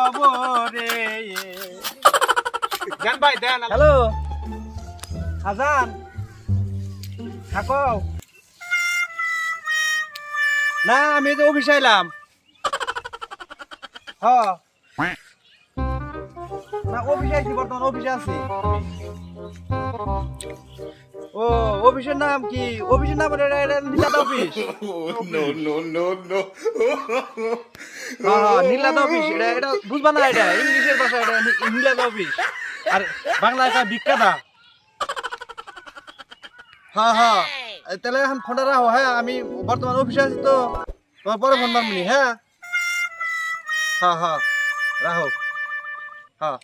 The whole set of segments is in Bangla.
কবরে। দেন ভাই দেন। হ্যালো হাসান, থাকো না আমি তো অফিসে এলাম। হ না অফিসে আছি, বর্তমান অফিসে আছি। ও অফিসের নাম কি? অফিসের নাম এটা নীলাদা অফিস। হ্যাঁ নীলাদা অফিস, এটা বুঝবা না, এটা ইংলিশের ভাষা, এটা নীলাদা অফিস। আর বাংলা এটা বিখ্যাতা। হ্যাঁ হ্যাঁ তাহলে এখন ফোনটা রাখো। হ্যাঁ আমি বর্তমান অফিসে আছি তো, তোমার পরে ফোন মারবনি। হ্যাঁ হ্যাঁ হ্যাঁ রাখো। হ্যাঁ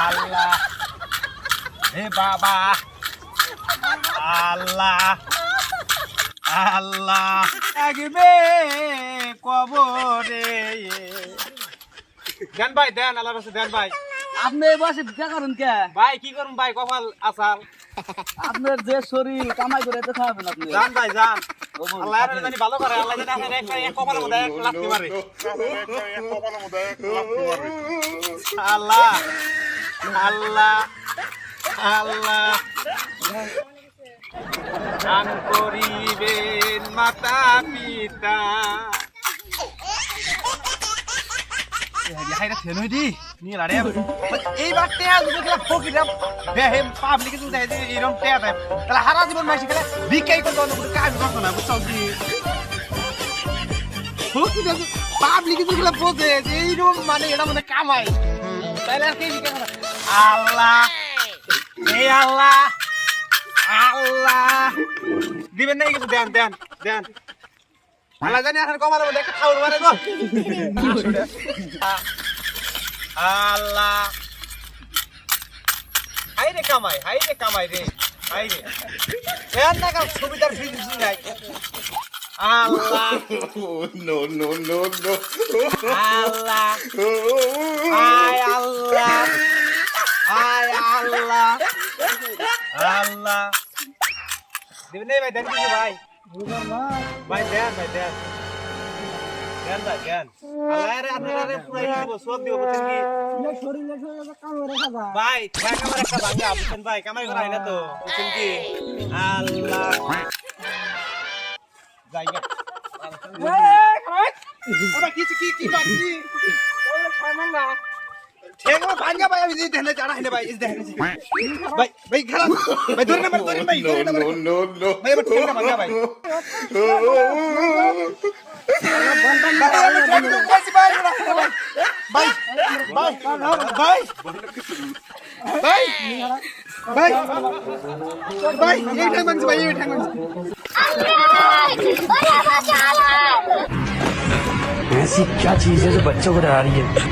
আল্লাহ হে বাবা, আল্লাহ আল্লাহ আগবে কবরে। দেন ভাই দেন, আল্লাহ রাসূল দেন ভাই। আপনি এই বয়সে ভিক্ষা করেন কে? ভাই কি করুন ভাই, কপাল আসাল। আপনার যে শরীর কামাই করে এতে খাওয়াবেন আপনি। যান ভাই যান, আল্লাহ এর জানি ভালো করে, আল্লাহ জানি আপনার এক কপালের মধ্যে এক লাথি মারে। আল্লাহ আল্লাহ আল্লাহ দান করিবেন মাতা পিতা। হাইরা ফেল হই দি নিয়ে লাড়ে এইবার টেয়া যদি খেলা ফকিরা বেহেম পাবলিক যদি দেয় যে এরকম টেয়া দেয়, তাহলে সারা জীবন মাসি খেলে ভিক্ষাই করতে অন্য কোনো কাজ করতো না, বুঝছো কি? ফকিরা পাবলিক যদি খেলা বোঝে যে এইরকম মানে এটা মানে কামাই, তাহলে আর কে ভিক্ষা করে? আল্লাহ এই আল্লাহ আল্লাহ দিবেন না কিছু, দেন দেন দেন। আল্লাহ জানি এখন কমার মধ্যে একটা খাওয়ার মানে গো। আল্লাহ হাই রে কামাই রে হাই রে। দেন না কাম সুবিধার ফিজিস নাই। আল্লাহ আল্লাহ আয় আল্লাহ আয় আল্লাহ আল্লাহ দিবেন না ভাই, দেন কিছু ভাই। ভাই দেন ভাই দেন দেন ভাই দেন। আল্লাহ রে আপনারে পুরাই দিব, সব দিব, বুঝছেন কি? ভাই ঠ্যাক আমার একটা ভাঙা, বুঝছেন ভাই, কামাই করা হয় না তো, বুঝছেন কি? আল্লাহ জায়গা ওটা কিছু কি কি ভাবছি ওরে ফাইমান না ঠ্যাক আমার ভাঙা ভাই, আমি যে দেনে জানা হইলে ভাই ইস দেখেন ভাই ভাই খারাপ ভাই, ধরে না ভাই, ধরে ভাই, ধরে না ভাই, ভাই আমার ঠ্যাক ভাঙা ভাই। ऐसी क्या चीज है जो बच्चों को डरा रही है?